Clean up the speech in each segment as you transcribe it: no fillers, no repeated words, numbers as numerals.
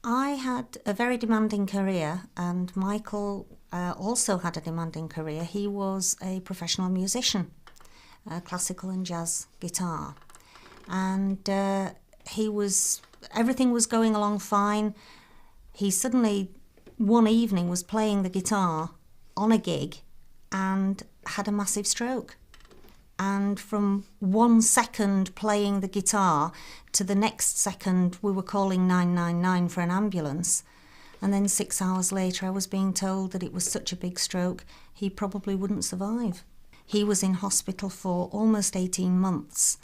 I had a very demanding career, and Michael also had a demanding career. He was a professional musician, classical and jazz guitar, and everything was going along fine. He suddenly, one evening, was playing the guitar on a gig and had a massive stroke. And from 1 second playing the guitar to the next second we were calling 999 for an ambulance. And then 6 hours later I was being told that it was such a big stroke he probably wouldn't survive. He was in hospital for almost 18 months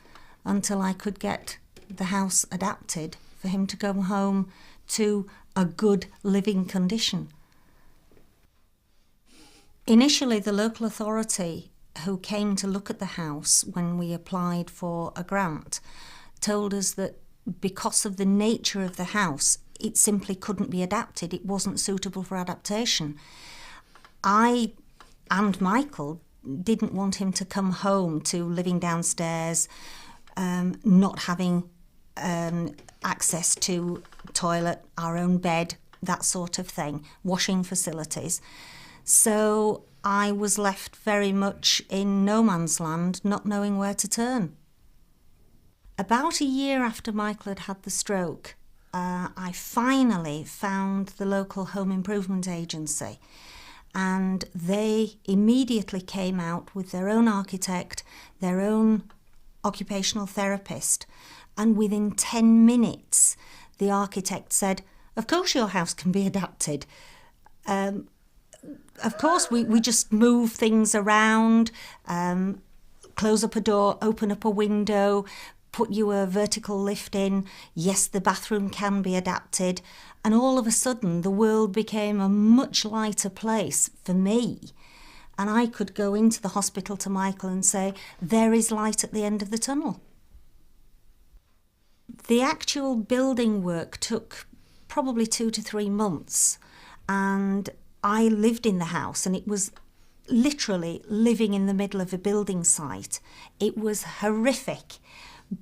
until I could get the house adapted for him to come home to a good living condition. Initially, the local authority who came to look at the house when we applied for a grant told us that because of the nature of the house, it simply couldn't be adapted. It wasn't suitable for adaptation. I and Michael didn't want him to come home to living downstairs, not having access to toilet, our own bed, that sort of thing, washing facilities. So I was left very much in no man's land, not knowing where to turn. About a year after Michael had had the stroke, I finally found the local home improvement agency, and they immediately came out with their own architect, their own occupational therapist, and within 10 minutes the architect said, "Of course your house can be adapted. Of course, we just move things around, close up a door, open up a window, put you a vertical lift in. Yes, the bathroom can be adapted." And all of a sudden, the world became a much lighter place for me. And I could go into the hospital to Michael and say, there is light at the end of the tunnel. The actual building work took probably 2 to 3 months, and I lived in the house, and it was literally living in the middle of a building site. It was horrific,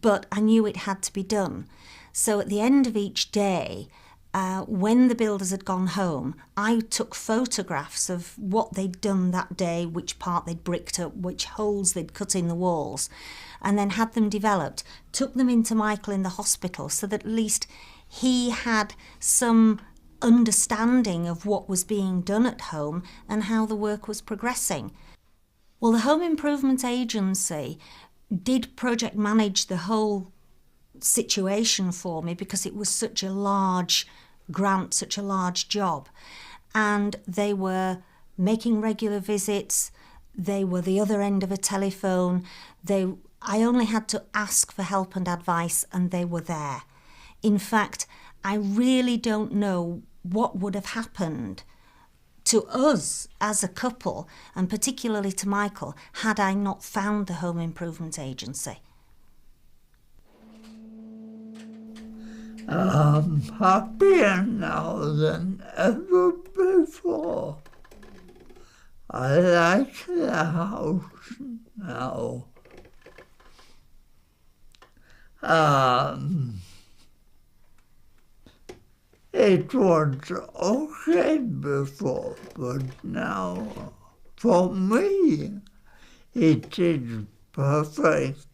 but I knew it had to be done. So at the end of each day, when the builders had gone home, I took photographs of what they'd done that day, which part they'd bricked up, which holes they'd cut in the walls, and then had them developed, took them into Michael in the hospital so that at least he had some understanding of what was being done at home and how the work was progressing. Well, the Home Improvement Agency did project manage the whole situation for me because it was such a large grant, such a large job, and they were making regular visits. They were the other end of a telephone. I only had to ask for help and advice, and they were there. In fact, I really don't know what would have happened to us as a couple, and particularly to Michael, had I not found the Home Improvement Agency. I'm happier now than ever before. I like the house now. It was okay before, but now, for me, it is perfect.